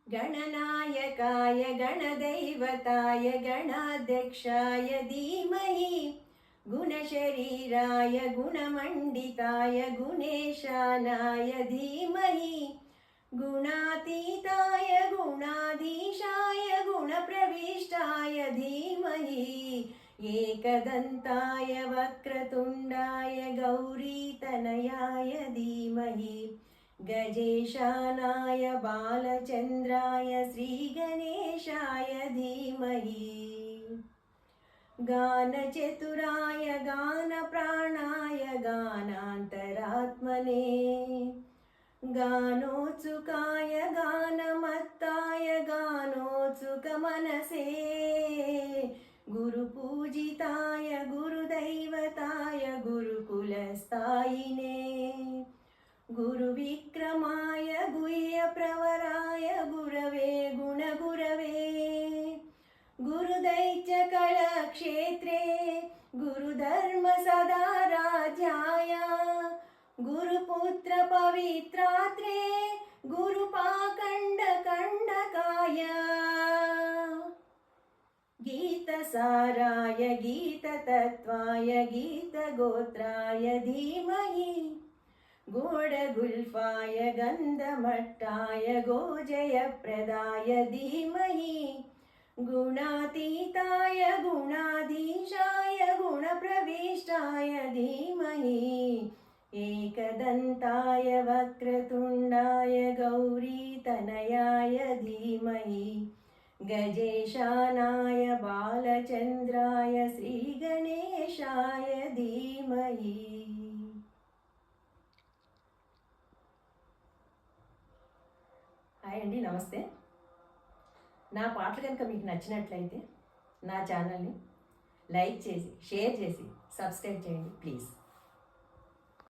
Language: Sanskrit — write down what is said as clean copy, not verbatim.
गणनायकाय गणदैवताय गणाध्यक्षाय धीमहि गुणशरीराय गुणमण्डिताय गुणेशानाय धीमहि गुणातीताय गुणाधीशाय गुणप्रविष्टाय धीमहि एकदन्ताय वक्रतुण्डाय गौरीतनयाय धीमहि गजेशानाय बालचन्द्राय श्रीगणेशाय धीमहि गानचतुराय गानप्राणाय गानान्तरात्मने गानोत्सुकाय गानमत्ताय गानोत्सुकमनसे गुरुपूजिताय गुरुदैवताय गुरुकुलस्थायिने गुरुविक्रमाय गुह्यप्रवराय गुरवे गुणगुरवे गुरुदैत्यकलक्षेत्रे गुरुधर्मसदाराध्याय गुरुपुत्र पवित्रात्रे गुरुपाखण्डकण्डकाय गीतसाराय गीततत्त्वाय गीतगोत्राय धीमहि गूढगुल्फाय गन्धमट्टाय गोजयप्रदाय धीमहि गुणातीताय गुणाधीशाय गुणप्रविष्टाय धीमहि एकदन्ताय वक्रतुण्डाय गौरीतनयाय धीमहि गजेशानाय बालचन्द्राय श्रीगणेशाय धीमहि। హాయ్ అండి, నమస్తే. నా పాటలు కనుక మీకు నచ్చినట్లయితే నా ఛానల్ని లైక్ చేసి షేర్ చేసి సబ్స్క్రైబ్ చేయండి ప్లీజ్.